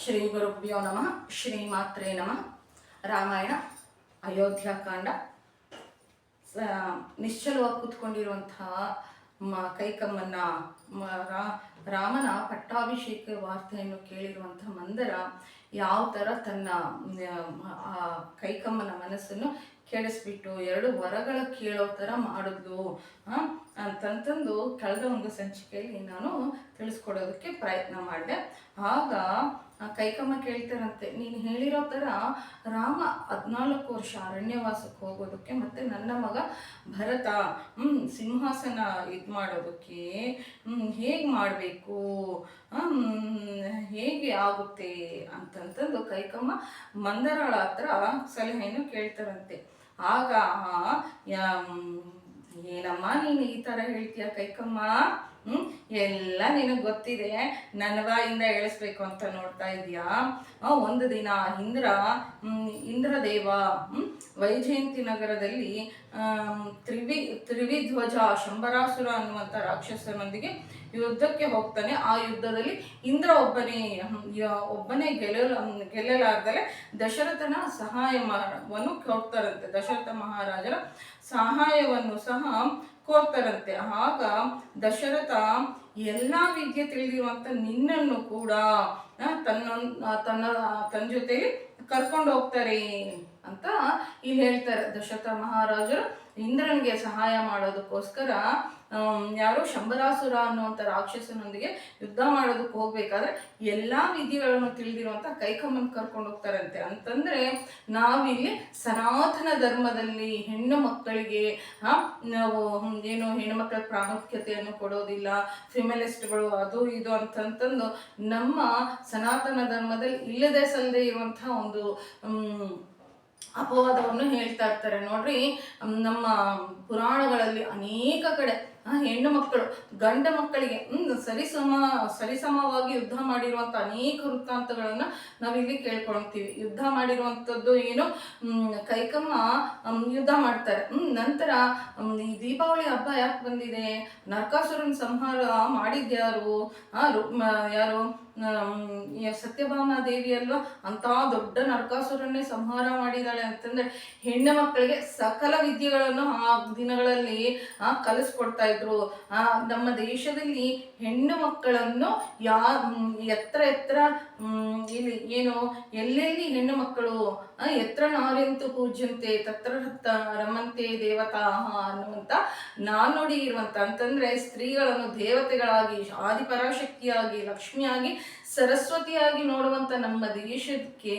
ಶ್ರೀ ಗುರುಭ್ಯೋ ನಮಃ. ಶ್ರೀಮಾತ್ರೇ ನಮಃ. ರಾಮಾಯಣ ಅಯೋಧ್ಯಾಕಾಂಡ. ನಿಶ್ಚಲವಾಗಿ ಕೂತ್ಕೊಂಡಿರುವಂತಹ ಕೈಕಮ್ಮನ ರಾಮನ ಪಟ್ಟಾಭಿಷೇಕ ವಾರ್ತೆಯನ್ನು ಕೇಳಿರುವಂತಹ ಮಂದರ ಯಾವ ಥರ ತನ್ನ ಕೈಕಮ್ಮನ ಮನಸ್ಸನ್ನು ಕೆಡಿಸ್ಬಿಟ್ಟು ಎರಡು ವರಗಳ ಕೇಳೋ ಥರ ಮಾಡಿದ್ಲು ಅಂತಂತಂದು ಕಳೆದ ಒಂದು ಸಂಚಿಕೆಯಲ್ಲಿ ನಾನು ತಿಳಿಸ್ಕೊಡೋದಕ್ಕೆ ಪ್ರಯತ್ನ ಮಾಡಿದೆ. ಆಗ ಕೈಕಮ್ಮ ಕೇಳ್ತಾರಂತೆ, ನೀನು ಹೇಳಿರೋ ಥರ ರಾಮ 14 ವರ್ಷ ಅರಣ್ಯವಾಸಕ್ಕೆ ಹೋಗೋದಕ್ಕೆ ಮತ್ತು ನನ್ನ ಮಗ ಭರತ ಸಿಂಹಾಸನ ಇದು ಮಾಡೋದಕ್ಕೆ ಹೇಗೆ ಮಾಡಬೇಕು, ಹೇಗೆ ಆಗುತ್ತೆ ಅಂತಂತಂದು ಕೈಕಮ್ಮ ಮಂದರಾಳ ಹತ್ರ ಸಲಹೆಯನ್ನು ಕೇಳ್ತಾರಂತೆ. ಆಗ ಏನಮ್ಮ ನೀನು ಈ ಥರ ಹೇಳ್ತೀಯ ಕೈಕಮ್ಮ, ಎಲ್ಲ ನಿನಗೆ ಗೊತ್ತಿದೆ, ನನ್ನ ಬಾಯಿಂದ ಹೇಳಿಸ್ಬೇಕು ಅಂತ ನೋಡ್ತಾ ಇದೆಯಾ. ಒಂದು ದಿನ ಇಂದ್ರದೇವ ವೈಜಯಂತಿ ನಗರದಲ್ಲಿ ತ್ರಿವಿಧ್ವಜ ಶಂಬರಾಸುರ ಅನ್ನುವಂಥ ರಾಕ್ಷಸನೊಂದಿಗೆ ಯುದ್ಧಕ್ಕೆ ಹೋಗ್ತಾನೆ. ಆ ಯುದ್ಧದಲ್ಲಿ ಇಂದ್ರ ಒಬ್ಬನೇ ಗೆಲ್ಲಲಾರ್ದಲೆ ದಶರಥನ ಸಹಾಯವನ್ನು ಕೋರ್ತಾರಂತೆ. ದಶರಥ ಮಹಾರಾಜರ ಸಹಾಯವನ್ನು ಸಹ ಕೋರ್ತಾರಂತೆ. ಆಗ ದಶರಥ ಎಲ್ಲ ವಿದ್ಯೆ ತಿಳಿದಿರುವಂತ ನಿನ್ನನ್ನು ಕೂಡ ತನ್ನ ಜೊತೆಲಿ ಕರ್ಕೊಂಡು ಹೋಗ್ತಾರೆ ಅಂತ ಇಲ್ಲಿ ಹೇಳ್ತಾರೆ. ದಶರಥ ಮಹಾರಾಜರು ಇಂದ್ರನಿಗೆ ಸಹಾಯ ಮಾಡೋದಕ್ಕೋಸ್ಕರ ಯಾರೋ ಶಂಬರಾಸುರ ಅನ್ನುವಂಥ ರಾಕ್ಷಸನೊಂದಿಗೆ ಯುದ್ಧ ಮಾಡೋದಕ್ಕೆ ಹೋಗ್ಬೇಕಾದ್ರೆ ಎಲ್ಲ ವಿಧಿಗಳನ್ನು ತಿಳಿದಿರುವಂಥ ಕೈಕಮ್ಮನ್ ಕರ್ಕೊಂಡು ಹೋಗ್ತಾರಂತೆ. ಅಂತಂದ್ರೆ ನಾವಿಲ್ಲಿ ಸನಾತನ ಧರ್ಮದಲ್ಲಿ ಹೆಣ್ಣು ಮಕ್ಕಳಿಗೆ ನಾವು ಏನು ಹೆಣ್ಣು ಮಕ್ಕಳ ಪ್ರಾಮುಖ್ಯತೆಯನ್ನು ಕೊಡೋದಿಲ್ಲ, ಫಿಮೆಲಿಸ್ಟ್ಗಳು ಅದು ಇದು ಅಂತಂತಂದು ನಮ್ಮ ಸನಾತನ ಧರ್ಮದಲ್ಲಿ ಇಲ್ಲದೆ ಸಲ್ಲದೆ ಇರುವಂತಹ ಒಂದು ಅಪವಾದವನ್ನು ಹೇಳ್ತಾ ಇರ್ತಾರೆ. ನೋಡ್ರಿ, ನಮ್ಮ ಪುರಾಣಗಳಲ್ಲಿ ಅನೇಕ ಕಡೆ ಹೆಣ್ಣು ಮಕ್ಕಳು ಗಂಡ ಮಕ್ಕಳಿಗೆ ಸರಿಸಮವಾಗಿ ಯುದ್ಧ ಮಾಡಿರುವಂಥ ಅನೇಕ ವೃತ್ತಾಂತಗಳನ್ನು ನಾವಿಲ್ಲಿ ಕೇಳ್ಕೊಳ್ತೀವಿ. ಯುದ್ಧ ಮಾಡಿರುವಂಥದ್ದು ಏನು, ಕೈಕಮ್ಮ ಯುದ್ಧ ಮಾಡ್ತಾರೆ. ನಂತರ ಈ ದೀಪಾವಳಿ ಹಬ್ಬ ಯಾಕೆ ಬಂದಿದೆ, ನರಕಾಸುರನ ಸಂಹಾರ ಮಾಡಿದ್ಯಾರು, ಯಾರು ಸತ್ಯಭಾಮ ದೇವಿ ಅಲ್ವಾ, ಅಂತ ದೊಡ್ಡ ನರಕಾಸುರನ್ನೇ ಸಂಹಾರ ಮಾಡಿದಾಳೆ ಅಂತಂದ್ರೆ ಹೆಣ್ಣು ಮಕ್ಕಳಿಗೆ ಸಕಲ ವಿದ್ಯೆಗಳನ್ನು ಆ ದಿನಗಳಲ್ಲಿ ಕಲಿಸ್ಕೊಡ್ತಾ ಇದ್ರು. ನಮ್ಮ ದೇಶದಲ್ಲಿ ಹೆಣ್ಣು ಮಕ್ಕಳನ್ನು ಎತ್ತರ ಇಲ್ಲಿ ಏನು ಎಲ್ಲೆಲ್ಲಿ ಹೆಣ್ಣು ಮಕ್ಕಳು ಎತ್ರ ನಾರ್ಯಂತು ಪೂಜ್ಯಂತೆ ತತ್ರ ರಮಂತೆ ದೇವತಾ ಅನ್ನುವಂತ ನಾನುಡಿ ಇರುವಂತ, ಅಂತಂದ್ರೆ ಸ್ತ್ರೀಗಳನ್ನು ದೇವತೆಗಳಾಗಿ, ಆದಿಪರಾಶಕ್ತಿಯಾಗಿ, ಲಕ್ಷ್ಮಿಯಾಗಿ, ಸರಸ್ವತಿಯಾಗಿ ನೋಡುವಂತ ನಮ್ಮ ದೇಶಕ್ಕೆ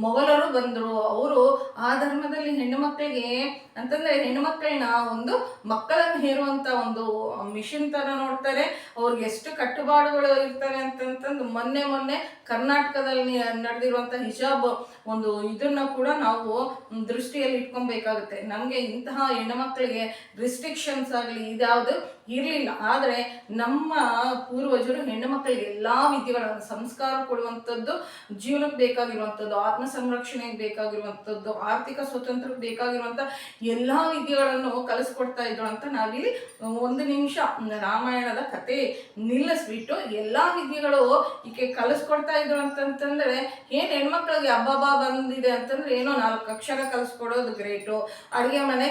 ಮೊಘಲರು ಬಂದರು. ಅವರು ಆ ಧರ್ಮದಲ್ಲಿ ಹೆಣ್ಣು ಮಕ್ಕಳಿಗೆ ಅಂತಂದ್ರೆ ಹೆಣ್ಣು ಮಕ್ಕಳನ್ನ ಒಂದು ಮಕ್ಕಳನ್ನು ಹೇರುವಂತ ಒಂದು ಮಿಷನ್ ತರ ನೋಡ್ತಾರೆ. ಅವ್ರಿಗೆ ಎಷ್ಟು ಕಟ್ಟುಪಾಡುಗಳು ಇರ್ತವೆ ಅಂತಂತಂದು ಮೊನ್ನೆ ಕರ್ನಾಟಕದಲ್ಲಿ ನಡೆದಿರುವಂತ ಹಿಜಾಬ್ ಒಂದು ಇದನ್ನ ಕೂಡ ನಾವು ದೃಷ್ಟಿಯಲ್ಲಿ ಇಟ್ಕೊಬೇಕಾಗುತ್ತೆ. ನಮ್ಗೆ ಇಂತಹ ಹೆಣ್ಣು ಮಕ್ಕಳಿಗೆ ರಿಸ್ಟ್ರಿಕ್ಷನ್ಸ್ ಆಗಲಿ ಇದ್ಯಾವುದು ಇರಲಿಲ್ಲ. ಆದರೆ ನಮ್ಮ ಪೂರ್ವಜರು ಹೆಣ್ಣು ಮಕ್ಕಳಿಗೆ ಎಲ್ಲಾ ವಿದ್ಯೆಗಳನ್ನು, ಸಂಸ್ಕಾರ ಕೊಡುವಂಥದ್ದು, ಜೀವನಕ್ಕೆ ಬೇಕಾಗಿರುವಂಥದ್ದು, ಆತ್ಮ ಸಂರಕ್ಷಣೆಗೆ ಬೇಕಾಗಿರುವಂಥದ್ದು, ಆರ್ಥಿಕ ಸ್ವತಂತ್ರಕ್ಕೆ ಬೇಕಾಗಿರುವಂಥ ಎಲ್ಲಾ ವಿದ್ಯೆಗಳನ್ನು ಕಲಿಸ್ಕೊಡ್ತಾ ಇದ್ರು ಅಂತ ನಾವಿಲ್ಲಿ ಒಂದು ನಿಮಿಷ ರಾಮಾಯಣದ ಕತೆ ನಿಲ್ಲಿಸ್ಬಿಟ್ಟು ಎಲ್ಲಾ ವಿದ್ಯೆಗಳು ಈಕೆ ಕಲಿಸ್ಕೊಡ್ತಾ ಇದ್ರು ಅಂತಂತಂದ್ರೆ ಏನ್ ಹೆಣ್ಮಕ್ಳಿಗೆ ಹಬ್ಬ ಬಂದಿದೆ ಅಂತಂದ್ರೆ ಏನೋ 4 ಅಕ್ಷರ ಕಲಿಸ್ಕೊಡೋದು ಗ್ರೇಟು, ಅಡುಗೆ ಮನೆ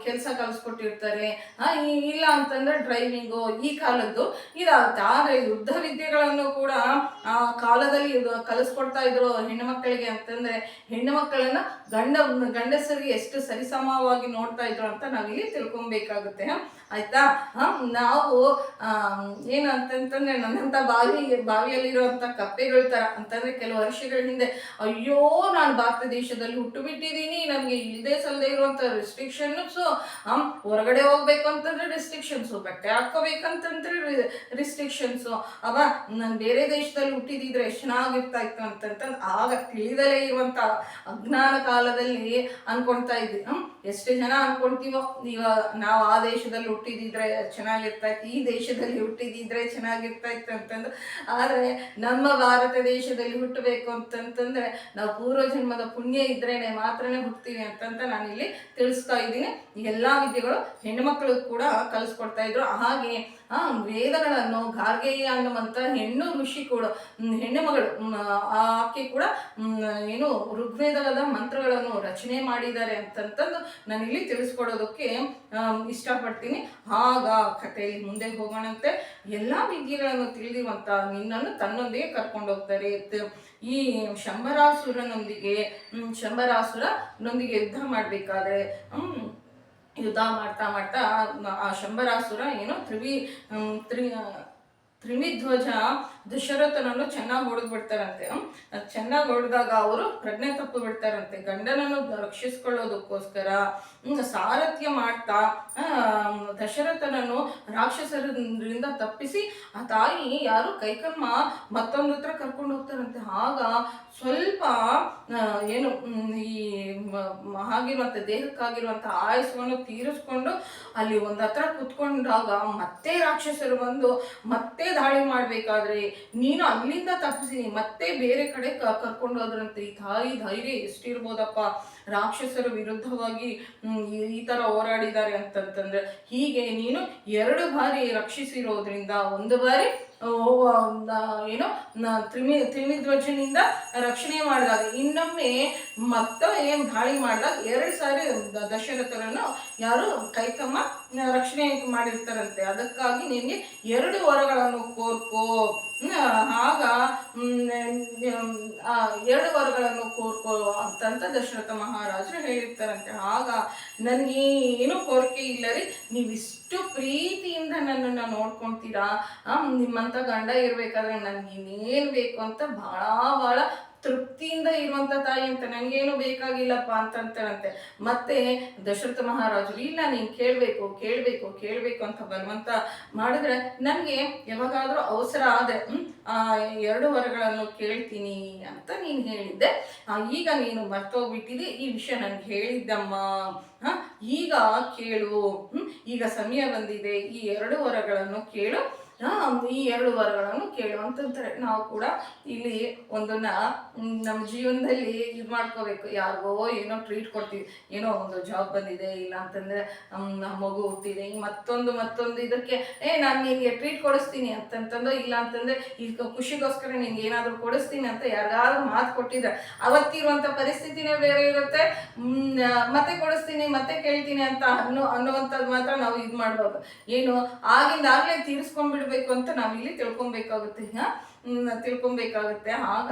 ಕೆಲಸ ಕಲಿಸ್ಕೊಟ್ಟಿರ್ತಾರೆ, ಇಲ್ಲ ಅಂತಂದ್ರೆ ಡ್ರೈವಿಂಗು ಈ ಕಾಲದ್ದು ಇದಾಗುತ್ತೆ. ಆದ್ರೆ ಯುದ್ಧ ವಿದ್ಯೆಗಳನ್ನು ಕೂಡ ಆ ಕಾಲದಲ್ಲಿ ಕಲಿಸ್ಕೊಡ್ತಾ ಇದ್ರು ಹೆಣ್ಣು ಮಕ್ಕಳಿಗೆ ಅಂತಂದ್ರೆ ಹೆಣ್ಣು ಮಕ್ಕಳನ್ನ ಗಂಡಸರಿಗೆ ಎಷ್ಟು ಸರಿಸಮವಾಗಿ ನೋಡ್ತಾ ಇದ್ರು ಅಂತ ನಾವಿಲ್ಲಿ ತಿಳ್ಕೊಬೇಕಾಗುತ್ತೆ. ಆಯ್ತಾ. ನಾವು ಏನಂತಂತಂದ್ರೆ ನನ್ನಂತ ಬಾವಿಯಲ್ಲಿರುವಂತ ಕಪ್ಪೆಗಳ ತರ ಅಂತಂದ್ರೆ ಕೆಲವು ವರ್ಷಗಳ ಹಿಂದೆ ಅಯ್ಯೋ ನಾನು ಭಾರತ ದೇಶದಲ್ಲಿ ಹುಟ್ಟು ಬಿಟ್ಟಿದ್ದೀನಿ, ನಮ್ಗೆ ಇಲ್ಲದೆ ಸಲ್ಲದೆ ಇರುವಂತ ರಿಸ್ಟ್ರಿಕ್ಷನ್ಸ್, ಹೊರಗಡೆ ಹೋಗ್ಬೇಕು ಅಂತಂದ್ರೆ ರಿಸ್ಟ್ರಿಕ್ಷನ್ಸು, ಬಟ್ಟೆ ಹಾಕೋಬೇಕಂತಂದ್ರೆ ರಿಸ್ಟ್ರಿಕ್ಷನ್ಸು, ನಾನು ಬೇರೆ ದೇಶದಲ್ಲಿ ಹುಟ್ಟಿದಿದ್ರೆ ಎಷ್ಟು ಚೆನ್ನಾಗಿರ್ತಾ ಇತ್ತು ಅಂತಂತಂದು ಆಗ ತಿಳಿದಲೇ ಇರುವಂತ ಅಜ್ಞಾನ ಕಾಲದಲ್ಲಿ ಅನ್ಕೊಳ್ತಾ ಇದ್ವಿ. ಎಷ್ಟು ಜನ ಅನ್ಕೊಳ್ತೀವೋ ಇವಾಗ ನಾವು ಆ ದೇಶದಲ್ಲಿ ಹುಟ್ಟಿದಿದ್ರೆ ಚೆನ್ನಾಗಿರ್ತಾ ಇತ್ತು, ಈ ದೇಶದಲ್ಲಿ ಹುಟ್ಟಿದಿದ್ರೆ ಚೆನ್ನಾಗಿರ್ತಾ ಇತ್ತು ಅಂತಂದು. ಆದರೆ ನಮ್ಮ ಭಾರತ ದೇಶದಲ್ಲಿ ಹುಟ್ಟಬೇಕು ಅಂತಂತಂದ್ರೆ ನಾವು ಪೂರ್ವ ಜನ್ಮದ ಪುಣ್ಯ ಇದ್ರೇನೆ ಮಾತ್ರನೇ ಹುಟ್ತೀವಿ ಅಂತಂತ ನಾನಿಲ್ಲಿ ತಿಳಿಸ್ತಾ ಇದ್ದೀನಿ. ಎಲ್ಲಾ ವಿದ್ಯೆಗಳು ಹೆಣ್ಣುಮಕ್ಕಳು ಕೂಡ ಕಲಿಸ್ಕೊಡ್ತಾ ಇದ್ರು. ಹಾಗೆ ವೇದಗಳನ್ನು ಗಾರ್ಗೆಯ ಅನ್ನುವಂತ ಹೆಣ್ಣು ಋಷಿ ಕೂಡ, ಹೆಣ್ಣು ಮಗಳು, ಆಕೆ ಕೂಡ ಏನು ಋಗ್ವೇದದ ಮಂತ್ರಗಳನ್ನು ರಚನೆ ಮಾಡಿದ್ದಾರೆ ಅಂತಂತಂದು ನಾನಿಲ್ಲಿ ತಿಳಿಸ್ಕೊಡೋದಕ್ಕೆ ಇಷ್ಟಪಡ್ತೀನಿ. ಆಗ ಕಥೆಯಲ್ಲಿ ಮುಂದೆ ಹೋಗೋಣಂತೆ. ಎಲ್ಲಾ ವಿದ್ಯೆಗಳನ್ನು ತಿಳಿದಿರುವಂತ ನಿನ್ನನ್ನು ತನ್ನೊಂದಿಗೆ ಕರ್ಕೊಂಡು ಹೋಗ್ತಾರೆ. ಈ ಶಂಬರಾಸುರನೊಂದಿಗೆ ಯುದ್ಧ ಮಾಡ್ಬೇಕಾದ್ರೆ ಯುದ್ಧ ಮಾಡ್ತಾ ಮಾಡ್ತಾ ಆ ಶಂಬರಾಸುರ ಏನೋ ತ್ರಿವಿಧ್ವಜ ದಶರಥನನ್ನು ಚೆನ್ನಾಗಿ ಹೊಡೆದು ಬಿಡ್ತಾರಂತೆ. ಚೆನ್ನಾಗಿ ಹೊಡೆದಾಗ ಅವರು ಪ್ರಜ್ಞೆ ತಪ್ಪು ಬಿಡ್ತಾರಂತೆ. ಗಂಡನನ್ನು ರಕ್ಷಿಸ್ಕೊಳ್ಳೋದಕ್ಕೋಸ್ಕರ ಸಾರಥ್ಯ ಮಾಡ್ತಾ ದಶರಥನನ್ನು ರಾಕ್ಷಸರಿಂದ ತಪ್ಪಿಸಿ ಆ ತಾಯಿ ಯಾರು ಕೈಕಮ್ಮ ಮತ್ತೊಂದು ಹತ್ರ ಕರ್ಕೊಂಡು ಹೋಗ್ತಾರಂತೆ. ಆಗ ಸ್ವಲ್ಪ ಏನು ಈ ಹಾಗಿರುವಂತ ದೇಹಕ್ಕಾಗಿರುವಂತ ಆಯಸ್ಸನ್ನು ತೀರಿಸ್ಕೊಂಡು ಅಲ್ಲಿ ಒಂದ್ ಹತ್ರ ಕುತ್ಕೊಂಡಾಗ ಮತ್ತೆ ರಾಕ್ಷಸರು ಬಂದು ಮತ್ತೆ ದಾಳಿ ಮಾಡ್ಬೇಕಾದ್ರೆ ನೀನು ಅಲ್ಲಿಂದ ತಪ್ಪಿಸಿ ಮತ್ತೆ ಬೇರೆ ಕಡೆ ಕರ್ಕೊಂಡು ಹೋದ್ರಂತೆ. ಈ ತಾಯಿ ಧೈರ್ಯ ಎಷ್ಟಿರ್ಬೋದಪ್ಪ, ರಾಕ್ಷಸರ ವಿರುದ್ಧವಾಗಿ ಈ ತರ ಹೋರಾಡಿದ್ದಾರೆ ಅಂತಂತಂದ್ರೆ. ಹೀಗೆ ನೀನು 2 ಬಾರಿ ರಕ್ಷಿಸಿರೋದ್ರಿಂದ, 1 ಬಾರಿ ಏನೋ ತ್ರಿವಿಧ್ವಜನಿಂದ ರಕ್ಷಣೆ ಮಾಡಿದಾಗ, ಇನ್ನೊಮ್ಮೆ ಏನ್ ದಾಳಿ ಮಾಡಿದಾಗ 2 ಸಾರಿ ದಶರಥರನ್ನು ಯಾರು ಕೈಕಮ್ಮ ರಕ್ಷಣೆ ಮಾಡಿರ್ತಾರಂತೆ. ಅದಕ್ಕಾಗಿ ನಿನ್ಗೆ 2 ವರಗಳನ್ನು ಕೋರ್ಕೋ. ಆಗ 2 ವರಗಳನ್ನು ಕೋರ್ಕೋ ಅಂತಂತ ದಶರಥ ಮಹಾರಾಜರು ಹೇಳಿರ್ತಾರಂತೆ. ಆಗ ನನ್ಗೇನು ಕೋರಿಕೆ ಇಲ್ಲ ರೀ, ನೀವಿಷ್ಟು ಪ್ರೀತಿಯಿಂದ ನನ್ನನ್ನ ನೋಡ್ಕೊಂತೀರಾ, ನಿಮ್ಮಂತ ಗಂಡ ಇರ್ಬೇಕಾದ್ರೆ ನನ್ಗೆ ಇನ್ನೇನ್ ಬೇಕು ಅಂತ ಬಹಳ ತೃಪ್ತಿಯಿಂದ ಇರುವಂತ ತಾಯಿ ಅಂತ, ನಂಗೇನು ಬೇಕಾಗಿಲ್ಲಪ್ಪ ಅಂತಂತಾರಂತೆ. ಮತ್ತೆ ದಶರಥ ಮಹಾರಾಜರು ಇಲ್ಲ, ನೀನ್ ಕೇಳ್ಬೇಕು ಅಂತ ಬಲವಂತ ಮಾಡಿದ್ರೆ ನನ್ಗೆ ಯಾವಾಗಾದ್ರೂ ಅವಸರ ಆದ್ರೆ 2 ವರಗಳನ್ನು ಕೇಳ್ತೀನಿ ಅಂತ ನೀನ್ ಹೇಳಿದ್ದೆ. ಈಗ ನೀನು ಮರ್ತೋಗ್ಬಿಟ್ಟಿದೆ, ಈ ವಿಷಯ ನನ್ಗೆ ಹೇಳಿದ್ದಮ್ಮ. ಈಗ ಕೇಳು, ಈಗ ಸಮಯ ಬಂದಿದೆ, ಈ 2 ವರಗಳನ್ನು ಕೇಳು, ಈ 2 ವರಗಳನ್ನು ಕೇಳು ಅಂತಂತಾರೆ. ನಾವು ಕೂಡ ಇಲ್ಲಿ ಒಂದನ್ನ ನಮ್ಮ ಜೀವನದಲ್ಲಿ ಇದು ಮಾಡ್ಕೋಬೇಕು. ಯಾರಿಗೋ ಏನೋ ಟ್ರೀಟ್ ಕೊಡ್ತೀವಿ, ಏನೋ ಒಂದು ಜಾಬ್ ಬಂದಿದೆ, ಇಲ್ಲ ಅಂತಂದ್ರೆ ಮಗು ಹುಟ್ಟಿದೆ, ಮತ್ತೊಂದು ಇದಕ್ಕೆ ನಾನು ನಿನ್ಗೆ ಟ್ರೀಟ್ ಕೊಡಿಸ್ತೀನಿ ಅಂತಂತಂದು, ಇಲ್ಲ ಅಂತಂದ್ರೆ ಈಗ ಖುಷಿಗೋಸ್ಕರ ನಿನ್ಗೆ ಏನಾದ್ರು ಕೊಡಿಸ್ತೀನಿ ಅಂತ ಯಾರಿಗಾದ್ರೂ ಮಾತು ಕೊಟ್ಟಿದ್ರೆ ಅವತ್ತಿರುವಂತ ಪರಿಸ್ಥಿತಿನೇ ಬೇರೆ ಇರುತ್ತೆ. ಮತ್ತೆ ಕೊಡಿಸ್ತೀನಿ, ಮತ್ತೆ ಕೇಳ್ತೀನಿ ಅಂತ ಅನ್ನುವಂಥದ್ದು ಮಾತ್ರ ನಾವು ಇದು ಮಾಡ್ಬೋದು. ಏನು ಆಗಿಂದಾಗ್ಲೇ ತೀರಿಸ್ಕೊಂಡ್ಬಿಡ್ಬೇಕು ಅಂತ ನಾವಿಲ್ಲಿ ತಿಳ್ಕೊಬೇಕಾಗುತ್ತೆ. ಆಗ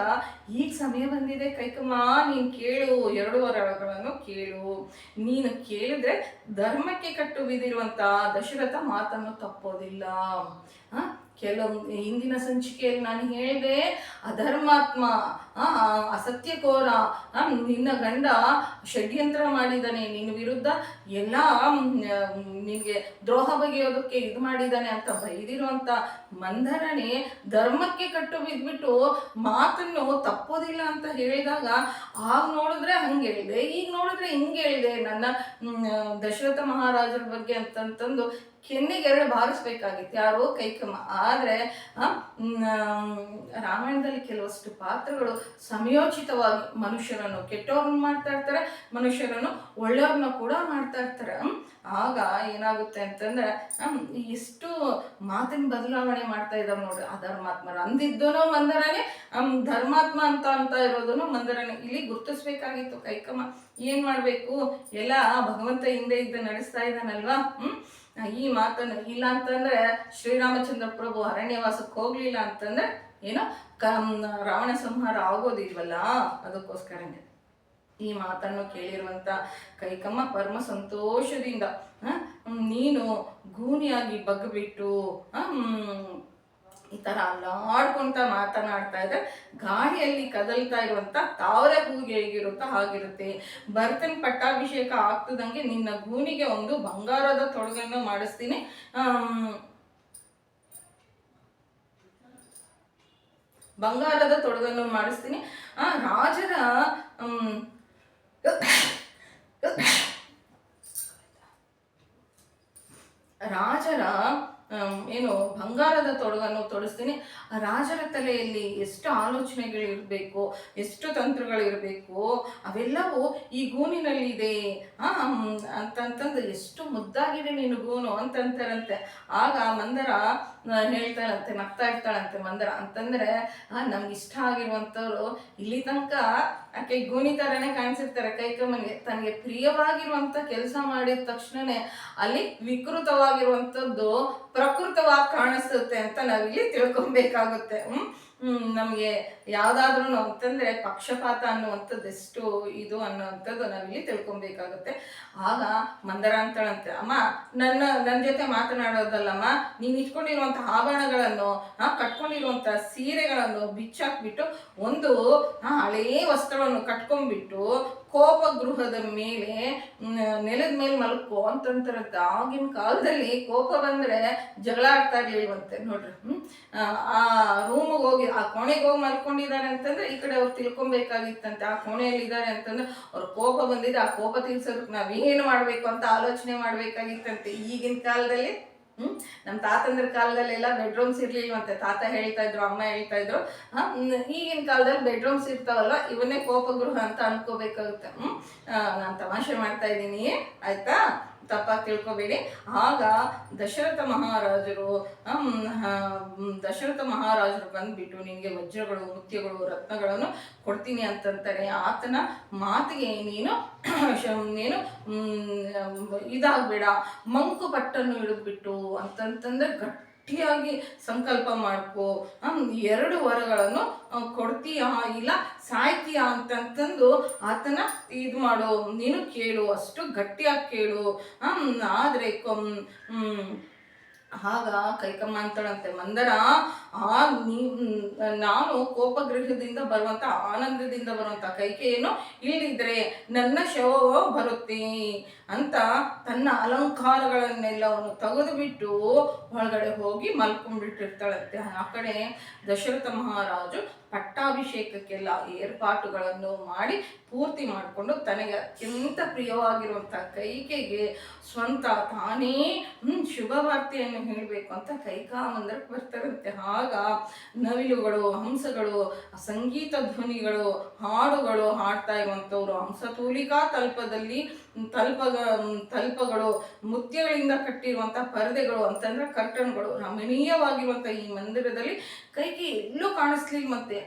ಈಗ ಸಮಯ ಬಂದಿದೆ ಕೈಕಮ್ಮ, ನೀನ್ ಕೇಳು, 2 ವರಗಳನ್ನು ಕೇಳು. ನೀನು ಕೇಳಿದ್ರೆ ಧರ್ಮಕ್ಕೆ ಕಟ್ಟು ಬಿದ್ದಿರುವಂತ ದಶರಥ ಮಾತನ್ನು ತಪ್ಪೋದಿಲ್ಲ. ಹಿಂದಿನ ಸಂಚಿಕೆಯಲ್ಲಿ ನಾನು ಹೇಳಿದೆ, ಅಧರ್ಮಾತ್ಮ, ಅಸತ್ಯಕೋರ, ನಿನ್ನ ಗಂಡ ಷಡ್ಯಂತ್ರ ಮಾಡಿದ್ದಾನೆ, ನಿನ್ನ ವಿರುದ್ಧ ಎಲ್ಲ ನಿನ್ಗೆ ದ್ರೋಹ ಬಗೆಯೋದಕ್ಕೆ ಇದು ಮಾಡಿದ್ದಾನೆ ಅಂತ ಬೈದಿರುವಂತ ಮಂದರನೇ ಧರ್ಮಕ್ಕೆ ಕಟ್ಟು ಬಿದ್ಬಿಟ್ಟು ಮಾತನ್ನು ತಪ್ಪೋದಿಲ್ಲ ಅಂತ ಹೇಳಿದಾಗ, ಆಗ ನೋಡಿದ್ರೆ ಹಂಗೆ ಹೇಳಿದೆ, ಈಗ ನೋಡಿದ್ರೆ ಹಿಂಗೆ ಹೇಳಿದೆ ನನ್ನ ದಶರಥ ಮಹಾರಾಜರ ಬಗ್ಗೆ ಅಂತಂತಂದು ಕೆನ್ನೆಗೆ 2 ಬಾರಿಸ್ಬೇಕಾಗಿತ್ತು ಯಾರೋ ಕೈಕಮ್ಮ. ಆದ್ರೆ ರಾಮಾಯಣದಲ್ಲಿ ಕೆಲವಷ್ಟು ಪಾತ್ರಗಳು ಸಮಯೋಚಿತವಾಗಿ ಮನುಷ್ಯರನ್ನು ಕೆಟ್ಟವ್ರನ್ನ ಮಾಡ್ತಾ ಇರ್ತಾರೆ, ಮನುಷ್ಯರನ್ನು ಒಳ್ಳೆಯವ್ರನ್ನ ಕೂಡ ಮಾಡ್ತಾ ಇರ್ತಾರೆ. ಆಗ ಏನಾಗುತ್ತೆ ಅಂತಂದ್ರೆ ಎಷ್ಟು ಮಾತಿನ ಬದಲಾವಣೆ ಮಾಡ್ತಾ ಇದ್ದಾವೆ ನೋಡ್ರಿ. ಅಧರ್ಮಾತ್ಮರು ಅಂದಿದ್ದನೋ ಮಂದರನೇ, ಧರ್ಮಾತ್ಮ ಅಂತ ಇರೋದನ್ನು ಮಂದರನೇ. ಇಲ್ಲಿ ಗುರ್ತಿಸ್ಬೇಕಾಗಿತ್ತು ಕೈಕಮ್ಮ. ಏನ್ ಮಾಡ್ಬೇಕು, ಎಲ್ಲ ಭಗವಂತ ಹಿಂದೆ ಇದ್ದ ನಡೆಸ್ತಾ ಇದ್ದಾನಲ್ವಾ. ಈ ಮಾತನ್ನು ಇಲ್ಲ ಅಂತಂದ್ರೆ ಶ್ರೀರಾಮಚಂದ್ರ ಪ್ರಭು ಅರಣ್ಯವಾಸಕ್ಕೆ ಹೋಗ್ಲಿಲ್ಲ ಅಂತಂದ್ರೆ ಏನೋ ರಾವಣ ಸಂಹಾರ ಆಗೋದಿಲ್ವಲ್ಲ. ಅದಕ್ಕೋಸ್ಕರನೇ ಈ ಮಾತನ್ನು ಕೇಳಿರುವಂತ ಕೈಕಮ್ಮ ಪರಮ ಸಂತೋಷದಿಂದ ನೀನು ಗೂನಿಯಾಗಿ ಬಗ್ಬಿಟ್ಟು ಈ ತರ ಅಲ್ಲಾಡ್ಕೊಂತ ಮಾತನಾಡ್ತಾ ಇದ್ರೆ ಗಾಳಿಯಲ್ಲಿ ಕದಲ್ತಾ ಇರುವಂತ ತಾವರೆ ಹೂಗೆ ಹೇಗಿರುತ್ತೋ ಹಾಗಿರುತ್ತೆ. ಭರತನ ಪಟ್ಟಾಭಿಷೇಕ ಆಗ್ತದಂಗೆ ನಿನ್ನ ಗೂನಿಗೆ ಒಂದು ಬಂಗಾರದ ತೊಡಗನ್ನು ಮಾಡಿಸ್ತೀನಿ. ರಾಜರ ರಾಜರ ಏನು ಬಂಗಾರದ ತೊಡಗನ್ನು ತೊಡಿಸ್ತೀನಿ. ರಾಜರ ತಲೆಯಲ್ಲಿ ಎಷ್ಟು ಆಲೋಚನೆಗಳಿರಬೇಕು, ಎಷ್ಟು ತಂತ್ರಗಳಿರಬೇಕು, ಅವೆಲ್ಲವೂ ಈ ಗೂನಿನಲ್ಲಿದೆ ಅಂತಂತಂದು ಎಷ್ಟು ಮುದ್ದಾಗಿದೆ ನೀನು ಗೂನು ಅಂತಂತಾರಂತೆ. ಆಗ ಮಂದರ ಹೇಳ್ತಾಳಂತೆ, ನಗ್ತಾ ಇರ್ತಾಳಂತೆ ಮಂದರ. ಅಂತಂದ್ರೆ ನಮ್ಗೆ ಇಷ್ಟ ಆಗಿರುವಂಥವ್ರು ಇಲ್ಲಿ ತನಕ ಆಕೆ ಗೂನಿ ಥರನೇ ಕಾಣಿಸಿರ್ತಾರೆ ಕೈಕಮ್ಮನಿಗೆ. ತನಗೆ ಪ್ರಿಯವಾಗಿರುವಂಥ ಕೆಲಸ ಮಾಡಿದ ತಕ್ಷಣನೇ ಅಲ್ಲಿ ವಿಕೃತವಾಗಿರುವಂಥದ್ದು ಪ್ರಕೃತವಾಗಿ ಕಾಣಿಸುತ್ತೆ ಅಂತ ನಾವಿಲ್ಲಿ ತಿಳ್ಕೊಬೇಕಾಗುತ್ತೆ. ನಮಗೆ ಯಾವುದಾದ್ರೂ ಅಂತಂದರೆ ಪಕ್ಷಪಾತ ಅನ್ನುವಂಥದ್ದು ಎಷ್ಟು ಇದು ಅನ್ನುವಂಥದ್ದು ನಾವಿಲ್ಲಿ ತಿಳ್ಕೊಬೇಕಾಗುತ್ತೆ. ಆಗ ಮಂದರ ಅಂತಾಳಂತೆ, ಅಮ್ಮ ನನ್ನ ಜೊತೆ ಮಾತನಾಡೋದಲ್ಲಮ್ಮ, ನೀನು ಇಟ್ಕೊಂಡಿರುವಂಥ ಆಭರಣಗಳನ್ನು ಕಟ್ಕೊಂಡಿರುವಂಥ ಸೀರೆಗಳನ್ನು ಬಿಚ್ಚಾಕ್ಬಿಟ್ಟು ಒಂದು ಹಳೇ ವಸ್ತ್ರವನ್ನು ಕಟ್ಕೊಂಡ್ಬಿಟ್ಟು ಕೋಪಗೃಹದ ಮೇಲೆ ನೆಲದ ಮೇಲೆ ಮಲ್ಕೋ ಅಂತಂತಾರಂತೆ. ಆಗಿನ ಕಾಲದಲ್ಲಿ ಕೋಪ ಬಂದರೆ ಜಗಳ ಆಡ್ತಾ ಇರ್ಲಿಲ್ವಂತೆ ನೋಡ್ರಿ. ಆ ರೂಮಿಗೆ ಹೋಗಿ ಆ ಕೋಣೆಗೆ ಹೋಗಿ ಮಲ್ಕೊಂಡಿದ್ದಾರೆ ಅಂತಂದ್ರೆ ಈ ಕಡೆ ಅವ್ರು ತಿಳ್ಕೊಬೇಕಾಗಿತ್ತಂತೆ. ಆ ಕೋಣೆಯಲ್ಲಿ ಇದ್ದಾರೆ ಅಂತಂದ್ರೆ ಅವ್ರ ಕೋಪ ಬಂದಿದೆ, ಆ ಕೋಪ ತೀರ್ಸೋದಕ್ಕೆ ನಾವೇನು ಮಾಡಬೇಕು ಅಂತ ಆಲೋಚನೆ ಮಾಡ್ಬೇಕಾಗಿತ್ತಂತೆ. ಈಗಿನ ಕಾಲದಲ್ಲಿ ನಮ್ಮ ತಾತಂದ್ರ ಕಾಲದಲ್ಲೆಲ್ಲ ಬೆಡ್ರೂಮ್ಸ್ ಇರ್ಲಿಲ್ವಂತೆ. ತಾತ ಹೇಳ್ತಾ ಇದ್ರು, ಅಮ್ಮ ಹೇಳ್ತಾ ಇದ್ರು. ಈಗಿನ ಕಾಲದಲ್ಲಿ ಬೆಡ್ರೂಮ್ಸ್ ಇರ್ತಾವಲ್ಲ, ಇವನ್ನೇ ಕೋಪಗೃಹ ಅಂತ ಅನ್ಕೋಬೇಕಾಗುತ್ತೆ. ನಾನು ತಮಾಷೆ ಮಾಡ್ತಾ ಇದ್ದೀನಿ, ಆಯ್ತಾ, ತಪ್ಪಾಗಿ ತಿಳ್ಕೊಬೇಡಿ. ಆಗ ದಶರಥ ಮಹಾರಾಜರು ಬಂದ್ಬಿಟ್ಟು ನಿನಗೆ ವಜ್ರಗಳು, ಮುತ್ಯಗಳು, ರತ್ನಗಳನ್ನು ಕೊಡ್ತೀನಿ ಅಂತಂತಾರೆ. ಆತನ ಮಾತಿಗೆ ನೀನು ಇದಾಗಬೇಡ, ಮಂಕು ಪಟ್ಟನ್ನು ಹಿಡಿದ್ಬಿಟ್ಟು ಅಂತಂತಂದ್ರೆ ಗಟ್ಟಿಯಾಗಿ ಸಂಕಲ್ಪ ಮಾಡ್ಕೋ. 2 ವರಗಳನ್ನು ಕೊಡ್ತೀಯಾ ಇಲ್ಲ ಸಾಯ್ತೀಯಾ ಅಂತಂತಂದು ಆತನ ಇದು ಮಾಡು, ನೀನು ಕೇಳು, ಅಷ್ಟು ಗಟ್ಟಿಯಾಗಿ ಕೇಳು. ಆದರೆ ಆಗ ಕೈಕಮ್ಮ ಅಂತಾಳಂತೆ, ಮಂದರ ನಾನು ಕೋಪಗೃಹದಿಂದ ಬರುವಂಥ ಆನಂದದಿಂದ ಬರುವಂಥ ಕೈಕೆಯನ್ನು ಇಲ್ಲಿದ್ರೆ ನನ್ನ ಶವ ಬರುತ್ತೆ ಅಂತ ತನ್ನ ಅಲಂಕಾರಗಳನ್ನೆಲ್ಲವನ್ನು ತೆಗೆದುಬಿಟ್ಟು ಒಳಗಡೆ ಹೋಗಿ ಮಲ್ಕೊಂಡ್ಬಿಟ್ಟಿರ್ತಾಳಂತೆ. ಆ ಕಡೆ ದಶರಥ ಮಹಾರಾಜು ಪಟ್ಟಾಭಿಷೇಕಕ್ಕೆಲ್ಲ ಏರ್ಪಾಟುಗಳನ್ನು ಮಾಡಿ ಪೂರ್ತಿ ಮಾಡಿಕೊಂಡು ತನಗೆ ಅತ್ಯಂತ ಪ್ರಿಯವಾಗಿರುವಂಥ ಕೈಕೆಗೆ ಸ್ವಂತ ತಾನೇ ಶುಭವಾರ್ತೆಯನ್ನು ಹೇಳಬೇಕು ಅಂತ ಕೈಕಾಮಂದಿರಕ್ಕೆ ಬರ್ತಾರಂತೆ. ಆಗ ನವಿಲುಗಳು, ಹಂಸಗಳು, ಸಂಗೀತ ಧ್ವನಿಗಳು, ಹಾಡುಗಳು ಹಾಡ್ತಾ ಇರುವಂಥವ್ರು, ಹಂಸತೂಲಿಕಾ ತಲ್ಪಗಳು, ಮುತ್ಯಗಳಿಂದ ಕಟ್ಟಿರುವಂಥ ಪರದೆಗಳು ಅಂತಂದ್ರೆ ಕರ್ಟನ್ಗಳು, ರಮಣೀಯವಾಗಿರುವಂಥ ಈ ಮಂದಿರದಲ್ಲಿ ಕೈಗೆ ಎಲ್ಲೂ ಕಾಣಿಸ್ಲಿಲ್ವಂತೆ.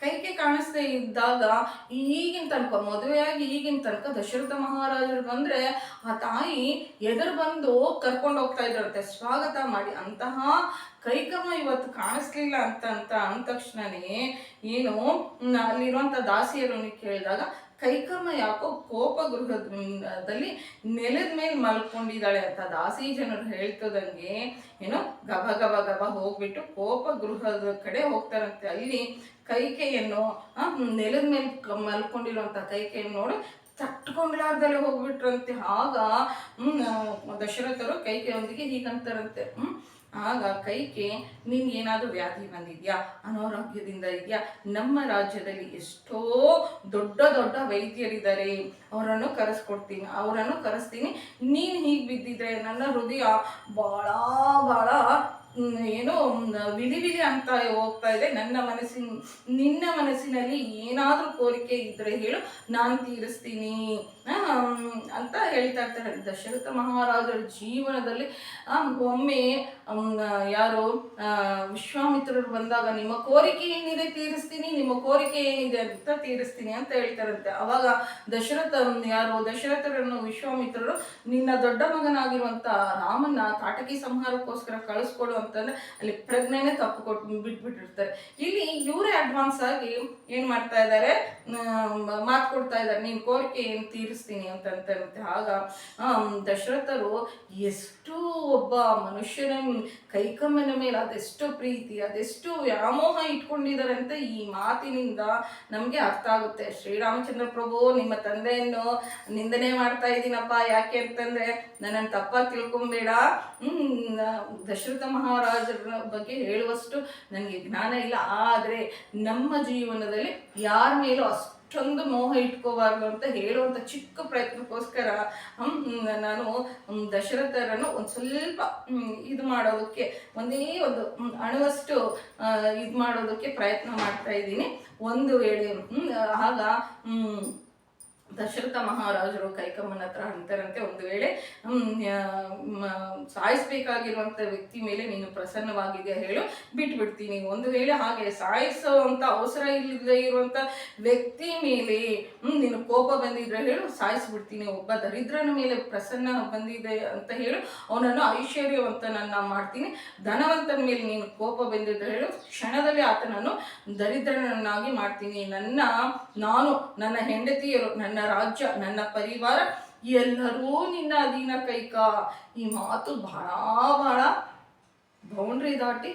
ಕೈಗೆ ಕಾಣಿಸ್ದೇ ಇದ್ದಾಗ ಈಗಿನ ತನಕ ಮದುವೆಯಾಗಿ ಈಗಿನ ತನಕ ದಶರಥ ಮಹಾರಾಜರು ಬಂದ್ರೆ ಆ ತಾಯಿ ಎದುರು ಬಂದು ಕರ್ಕೊಂಡು ಹೋಗ್ತಾ ಇದ್ರಂತೆ ಸ್ವಾಗತ ಮಾಡಿ. ಅಂತಹ ಕೈಕಮ್ಮ ಇವತ್ತು ಕಾಣಿಸ್ಲಿಲ್ಲ ಅಂದ ತಕ್ಷಣನೇ ಏನು ಅಲ್ಲಿರುವಂಥ ದಾಸಿಯರನ್ನು ಕೇಳಿದಾಗ ಕೈಕಮ್ಮ ಯಾಕೋ ಕೋಪಗೃಹದಲ್ಲಿ ನೆಲದ ಮೇಲೆ ಮಲ್ಕೊಂಡಿದ್ದಾಳೆ ಅಂತ ದಾಸಿ ಜನರು ಹೇಳ್ತದಂಗೆ ಏನೋ ಗಬ ಗಬ ಗಬ ಹೋಗ್ಬಿಟ್ಟು ಕೋಪಗೃಹದ ಕಡೆ ಹೋಗ್ತಾರಂತೆ. ಅಲ್ಲಿ ಕೈಕೆಯನ್ನು ನೆಲದ ಮೇಲೆ ಮಲ್ಕೊಂಡಿರುವಂಥ ಕೈಕೆಯನ್ನು ನೋಡಿ ತಟ್ಕೊಂಡ್ಲಾರ್ದಲ್ಲೇ ಹೋಗ್ಬಿಟ್ರಂತೆ. ಆಗ ದಶರಥರು ಕೈಕೆಯೊಂದಿಗೆ ಹೀಗಂತಾರಂತೆ, ಆಗ ಕೈಕೆ ನಿನ್ಗೇನಾದರೂ ವ್ಯಾಧಿ ಬಂದಿದ್ಯಾ, ಅನಾರೋಗ್ಯದಿಂದ ಇದೆಯಾ, ನಮ್ಮ ರಾಜ್ಯದಲ್ಲಿ ಎಷ್ಟೋ ದೊಡ್ಡ ದೊಡ್ಡ ವೈದ್ಯರಿದ್ದಾರೆ, ಅವರನ್ನು ಕರೆಸ್ತೀನಿ. ನೀನು ಹೀಗೆ ಬಿದ್ದಿದ್ರೆ ನನ್ನ ಹೃದಯ ಭಾಳ ಏನೋ ವಿಲಿ ಅಂತ ಹೋಗ್ತಾ ಇದೆ. ನಿನ್ನ ಮನಸ್ಸಿನಲ್ಲಿ ಏನಾದರೂ ಕೋರಿಕೆ ಇದ್ರೆ ಹೇಳು, ನಾನು ತೀರಿಸ್ತೀನಿ ಅಂತ ಹೇಳ್ತಾ ಇರ್ತಾರೆ. ದಶರಥ ಮಹಾರಾಜರ ಜೀವನದಲ್ಲಿ ಒಮ್ಮೆ ಯಾರು ವಿಶ್ವಾಮಿತ್ರರು ಬಂದಾಗ ನಿಮ್ಮ ಕೋರಿಕೆ ಏನಿದೆ ತೀರಿಸ್ತೀನಿ, ನಿಮ್ಮ ಕೋರಿಕೆ ಏನಿದೆ ಅಂತ ತೀರಿಸ್ತೀನಿ ಅಂತ ಹೇಳ್ತಾರಂತೆ. ಅವಾಗ ದಶರಥರನ್ನು ವಿಶ್ವಾಮಿತ್ರರು ನಿನ್ನ ದೊಡ್ಡ ಮಗನಾಗಿರುವಂಥ ರಾಮನ ತಾಟಕಿ ಸಂಹಾರಕ್ಕೋಸ್ಕರ ಕಳಿಸ್ಕೊಡು ಅಂತಂದ್ರೆ ಅಲ್ಲಿ ಪ್ರಜ್ಞೆನೇ ತಪ್ಪು ಕೊಟ್ಟು ಬಿಟ್ಬಿಟ್ಟಿರ್ತಾರೆ. ಇಲ್ಲಿ ಇವರೇ ಅಡ್ವಾನ್ಸ್ ಆಗಿ ಏನ್ ಮಾಡ್ತಾ ಇದ್ದಾರೆ, ಮಾತು ಕೊಡ್ತಾ ಇದ್ದಾರೆ, ನೀನ್ ಕೋರಿಕೆ ಏನು ತೀರಿಸ್ತೀನಿ ಅಂತಂತೆ. ಆಗ ದಶರಥರು ಎಷ್ಟು ಒಬ್ಬ ಮನುಷ್ಯನ ಕೈಕಮ್ಮನ ಮೇಲೆ ಅದೆಷ್ಟು ಪ್ರೀತಿ, ಅದೆಷ್ಟು ವ್ಯಾಮೋಹ ಇಟ್ಕೊಂಡಿದ್ದಾರೆ ಅಂತ ಈ ಮಾತಿನಿಂದ ನಮಗೆ ಅರ್ಥ ಆಗುತ್ತೆ. ಶ್ರೀರಾಮಚಂದ್ರ ಪ್ರಭು ನಿಮ್ಮ ತಂದೆಯನ್ನು ನಿಂದನೆ ಮಾಡ್ತಾ ಇದ್ದೀನಪ್ಪ, ಯಾಕೆ ಅಂತಂದ್ರೆ ನನ್ನನ್ನು ತಪ್ಪಾಗಿ ತಿಳ್ಕೊಂಬೇಡ. ದಶರಥ ಮಹಾರಾಜರ ಬಗ್ಗೆ ಹೇಳುವಷ್ಟು ನನಗೆ ಜ್ಞಾನ ಇಲ್ಲ, ಆದರೆ ನಮ್ಮ ಜೀವನದಲ್ಲಿ ಯಾರ ಮೇಲೂ ಅಷ್ಟು ಅಷ್ಟೊಂದು ಮೋಹ ಇಟ್ಕೋಬಾರ್ದು ಅಂತ ಹೇಳುವಂಥ ಚಿಕ್ಕ ಪ್ರಯತ್ನಕ್ಕೋಸ್ಕರ ನಾನು ದಶರಥರನ್ನು ಒಂದು ಸ್ವಲ್ಪ ಇದು ಮಾಡೋದಕ್ಕೆ ಒಂದೇ ಒಂದು ಅಣುವಷ್ಟು ಇದು ಮಾಡೋದಕ್ಕೆ ಪ್ರಯತ್ನ ಮಾಡ್ತಾ ಇದ್ದೀನಿ. ಒಂದು ವೇಳೆ ಆಗ ದಶರಥ ಮಹಾರಾಜರು ಕೈಕಮ್ಮನ ಹತ್ರ ಅಂತಾರಂತೆ, ಒಂದು ವೇಳೆ ಸಾಯಿಸ್ಬೇಕಾಗಿರುವಂಥ ವ್ಯಕ್ತಿ ಮೇಲೆ ನೀನು ಪ್ರಸನ್ನವಾಗಿದೆಯಾ ಹೇಳು, ಬಿಟ್ಬಿಡ್ತೀನಿ. ಒಂದು ವೇಳೆ ಹಾಗೆ ಸಾಯಿಸುವಂಥ ಅವಸರ ಇಲ್ಲದೆ ಇರುವಂಥ ವ್ಯಕ್ತಿ ಮೇಲೆ ನೀನು ಕೋಪ ಬಂದಿದ್ರೆ ಹೇಳು, ಸಾಯಿಸ್ಬಿಡ್ತೀನಿ. ಒಬ್ಬ ದರಿದ್ರನ ಮೇಲೆ ಪ್ರಸನ್ನ ಬಂದಿದೆ ಅಂತ ಹೇಳು, ಅವನನ್ನು ಐಶ್ವರ್ಯವಂತನನ್ನ ಮಾಡ್ತೀನಿ. ಧನವಂತನ ಮೇಲೆ ನೀನು ಕೋಪ ಬಂದಿದ್ರೆ ಹೇಳು, ಕ್ಷಣದಲ್ಲಿ ಆತನನ್ನು ದರಿದ್ರನನ್ನಾಗಿ ಮಾಡ್ತೀನಿ. ನಾನು ನನ್ನ ಹೆಂಡತಿಯರು, ನನ್ನ ರಾಜ್ಯ, ನನ್ನ ಪರಿವಾರ ಎಲ್ಲರೂ ನಿನ್ನ ಅಧೀನ ಕೈಕ. ಈ ಮಾತು ಬಹಳ ಬೌಂಡ್ರಿ ದಾಟಿ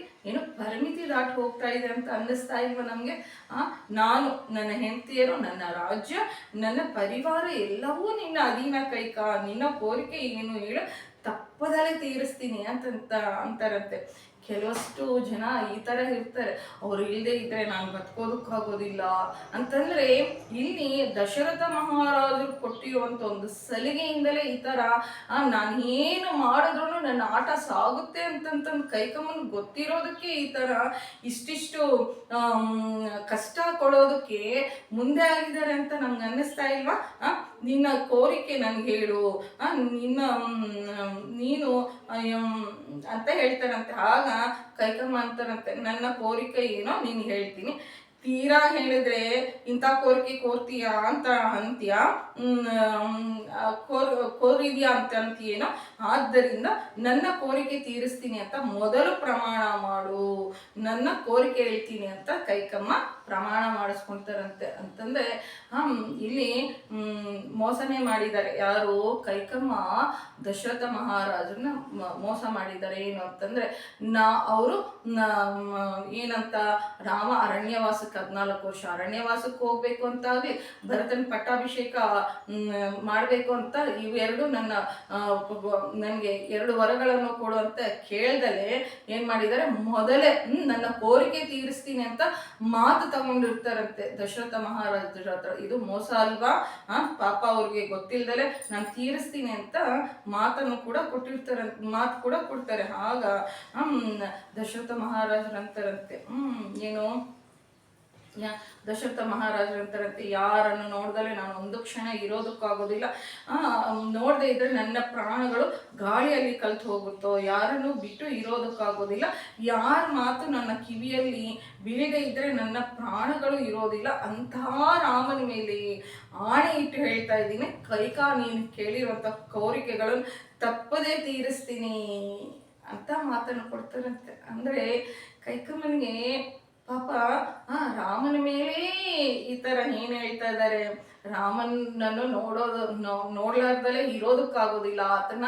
ಪರಿಮಿತಿ ದಾಟಿ ಹೋಗ್ತಾ ಇದೆ ಅಂತ ಅನ್ನಿಸ್ತಾ ಇಲ್ವ ನಮಗೆ? ನಾನು, ನನ್ನ ಹೆಂಡತಿಯರು, ನನ್ನ ರಾಜ್ಯ, ನನ್ನ ಪರಿವಾರ ಎಲ್ಲವೂ ನಿನ್ನ ಅಧೀನ ಕೈಕ. ನಿನ್ನ ಕೋರಿಕೆ ಏನು ಹೇಳು, ತಪ್ಪದಲ್ಲೇ ತೀರಿಸ್ತೀನಿ ಅಂತಾರಂತೆ. ಕೆಲವಷ್ಟು ಜನ ಈ ಥರ ಇರ್ತಾರೆ, ಅವರು ಇಲ್ಲದೆ ಇದ್ರೆ ನಾನು ಬದುಕೋದಕ್ಕಾಗೋದಿಲ್ಲ ಅಂತಂದರೆ, ಇಲ್ಲಿ ದಶರಥ ಮಹಾರಾಜರು ಕೊಟ್ಟಿರುವಂಥ ಒಂದು ಸಲಿಗೆಯಿಂದಲೇ ಈ ಥರ ನಾನು ಏನು ಮಾಡಿದ್ರು ನನ್ನ ಆಟ ಸಾಗುತ್ತೆ ಅಂತಂತಂದು ಕೈಕಮ್ಮನಿಗೆ ಗೊತ್ತಿರೋದಕ್ಕೆ ಈ ಥರ ಇಷ್ಟಿಷ್ಟು ಕಷ್ಟ ಕೊಡೋದಕ್ಕೆ ಮುಂದೆ ಆಗಿದ್ದಾರೆ ಅಂತ ನಮ್ಗೆ ಅನ್ನಿಸ್ತಾ ಇಲ್ವಾ? ನಿನ್ನ ಕೋರಿಕೆ ನನಗೆ ಹೇಳು, ನೀನು ಅಂತ ಹೇಳ್ತಾರಂತೆ. ಆಗ ಕೈಕಮ್ಮ ಅಂತಾರಂತೆ, ನನ್ನ ಕೋರಿಕೆ ಏನೋ ನೀನು ಹೇಳ್ತೀನಿ, ತೀರಾ ಹೇಳಿದ್ರೆ ಇಂಥ ಕೋರಿಕೆ ಕೋರ್ತೀಯಾ ಅಂತ ಅಂತೀಯ, ಕೋರಿದ್ಯಾ ಅಂತ ಅಂತೀಯೇನೋ, ಆದ್ದರಿಂದ ನನ್ನ ಕೋರಿಕೆ ತೀರಿಸ್ತೀನಿ ಅಂತ ಮೊದಲು ಪ್ರಮಾಣ ಮಾಡು, ನನ್ನ ಕೋರಿಕೆ ಹೇಳ್ತೀನಿ ಅಂತ ಕೈಕಮ್ಮ ಪ್ರಮಾಣ ಮಾಡಿಸ್ಕೊಂತಾರಂತೆ. ಅಂತಂದ್ರೆ ಇಲ್ಲಿ ಮೋಸನೇ ಮಾಡಿದ್ದಾರೆ. ಯಾರು? ಕೈಕಮ್ಮ ದಶರಥ ಮಹಾರಾಜರನ್ನ ಮೋಸ ಮಾಡಿದ್ದಾರೆ. ಏನು ಅಂತಂದ್ರೆ ಅವರು ಏನಂತ, ರಾಮ ಅರಣ್ಯವಾಸಕ್ಕೆ 14 ವರ್ಷ ಅರಣ್ಯವಾಸಕ್ಕೆ ಹೋಗ್ಬೇಕು ಅಂತ ಆಗಲಿ, ಭರತನ ಪಟ್ಟಾಭಿಷೇಕ ಮಾಡಬೇಕು ಅಂತ ಇವೆರಡು ನನಗೆ 2 ವರಗಳನ್ನು ಕೊಡು ಅಂತ ಕೇಳ್ದಲೆ ಏನ್ ಮಾಡಿದ್ದಾರೆ, ಮೊದಲೇ ನನ್ನ ಕೋರಿಕೆ ತೀರಿಸ್ತೀನಿ ಅಂತ ಮಾತು ತಗೊಂಡಿರ್ತಾರಂತೆ ದಶರಥ ಮಹಾರಾಜರ ಹತ್ರ. ಇದು ಮೋಸ ಅಲ್ವಾ? ಪಾಪ ಅವ್ರಿಗೆ ಗೊತ್ತಿಲ್ದಲೆ ನಾನು ತೀರಿಸ್ತೀನಿ ಅಂತ ಮಾತನ್ನು ಕೂಡ ಮಾತು ಕೂಡ ಕೊಡ್ತಾರೆ. ಆಗ ದಶರಥ ಮಹಾರಾಜರಂತಾರಂತೆ, ಏನು ದಶರಥ ಮಹಾರಾಜರಂತಾರಂತೆ, ಯಾರನ್ನು ನೋಡ್ದಲೆ ನಾನು ಒಂದು ಕ್ಷಣ ಇರೋದಕ್ಕಾಗೋದಿಲ್ಲ, ನೋಡದೆ ಇದ್ರೆ ನನ್ನ ಪ್ರಾಣಗಳು ಗಾಳಿಯಲ್ಲಿ ಕಲ್ತು ಹೋಗುತ್ತೋ, ಯಾರನ್ನು ಬಿಟ್ಟು ಇರೋದಕ್ಕಾಗೋದಿಲ್ಲ, ಯಾರ ಮಾತು ನನ್ನ ಕಿವಿಯಲ್ಲಿ ಬೀಳದೆ ಇದ್ರೆ ನನ್ನ ಪ್ರಾಣಗಳು ಇರೋದಿಲ್ಲ, ಅಂತಹ ರಾಮನ ಮೇಲೆ ಆಣೆ ಇಟ್ಟು ಹೇಳ್ತಾ ಇದ್ದೀನಿ, ಕೈಕಾ ನೀನು ಕೇಳಿರುವಂಥ ಕೋರಿಕೆಗಳನ್ನು ತಪ್ಪದೇ ತೀರಿಸ್ತೀನಿ ಅಂತ ಮಾತನ್ನು ಕೊಡ್ತಾರಂತೆ. ಅಂದರೆ ಕೈಕಮ್ಮನಿಗೆ ಪಾಪ ರಾಮನ ಮೇಲೆ ಈ ಥರ ಏನು ಹೇಳ್ತಾ ಇದ್ದಾರೆ, ರಾಮನನ್ನು ನೋಡ್ಲಾರ್ದಲೇ ಇರೋದಕ್ಕಾಗೋದಿಲ್ಲ, ಆತನ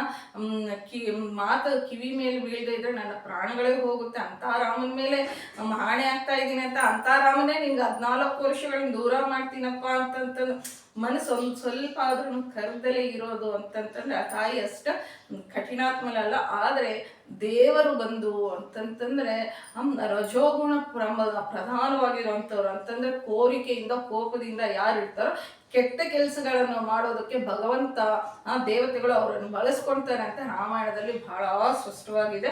ಮಾತು ಕಿವಿ ಮೇಲೆ ಬೀಳದೆ ಇದ್ರೆ ನನ್ನ ಪ್ರಾಣಗಳೇ ಹೋಗುತ್ತೆ, ಅಂತ ರಾಮನ ಮೇಲೆ ಹಾಣೆ ಆಗ್ತಾ ಇದ್ದೀನಿ ಅಂತ ರಾಮನೇ ನಿಂಗೆ 14 ವರ್ಷಗಳನ್ನ ದೂರ ಮಾಡ್ತೀನಪ್ಪ ಅಂತಂತಂದು ಮನಸ್ಸು ಒಂದು ಸ್ವಲ್ಪ ಆದ್ರೂ ಕರ್ದಲೇ ಇರೋದು ಅಂತಂತಂದ್ರೆ ಆ ತಾಯಿ ಅಷ್ಟ ಕಠಿಣಾತ್ಮಲಲ್ಲ. ಆದರೆ ದೇವರು ಬಂದು ಅಂತಂತಂದ್ರೆ ರಜೋಗುಣ ಪ್ರಧಾನವಾಗಿರುವಂಥವ್ರು ಅಂತಂದ್ರೆ ಕೋರಿಕೆಯಿಂದ ಕೋಪದಿಂದ ಯಾರು ಇರ್ತಾರೋ ಕೆಟ್ಟ ಕೆಲಸಗಳನ್ನು ಮಾಡೋದಕ್ಕೆ ಭಗವಂತ ದೇವತೆಗಳು ಅವರನ್ನು ಬಳಸ್ಕೊಳ್ತಾರೆ ಅಂತ ರಾಮಾಯಣದಲ್ಲಿ ಬಹಳ ಸ್ಪಷ್ಟವಾಗಿದೆ.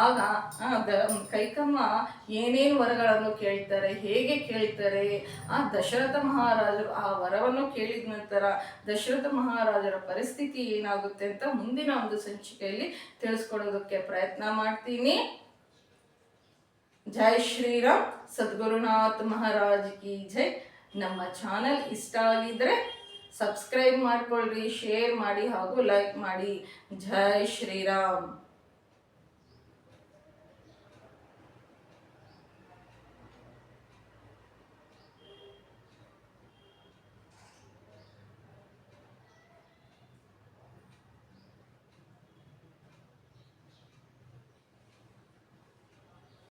ಆಗ ಕೈಕಮ್ಮ ಏನೇನು ವರಗಳನ್ನು ಕೇಳ್ತಾರೆ, ಹೇಗೆ ಕೇಳ್ತಾರೆ, ದಶರಥ ಮಹಾರಾಜರು ಆ ವರವನ್ನು ಕೇಳಿದ ನಂತರ ದಶರಥ ಮಹಾರಾಜರ ಪರಿಸ್ಥಿತಿ ಏನಾಗುತ್ತೆ ಅಂತ ಮುಂದಿನ ಒಂದು ಸಂಚಿಕೆಯಲ್ಲಿ ತಿಳಿಸ್ಕೊಡೋದಕ್ಕೆ ಪ್ರಯತ್ನ ಮಾಡ್ತೀನಿ. ಜೈ ಶ್ರೀರಾಮ್, ಸದ್ಗುರುನಾಥ್ ಮಹಾರಾಜ್ ಕಿ ಜೈ. ನಮ್ಮ ಚಾನಲ್ ಇಷ್ಟ ಆಗಿದ್ರೆ ಸಬ್ಸ್ಕ್ರೈಬ್ ಮಾಡ್ಕೊಳ್ರಿ, ಶೇರ್ ಮಾಡಿ ಹಾಗೂ ಲೈಕ್ ಮಾಡಿ. ಜೈ ಶ್ರೀರಾಮ್.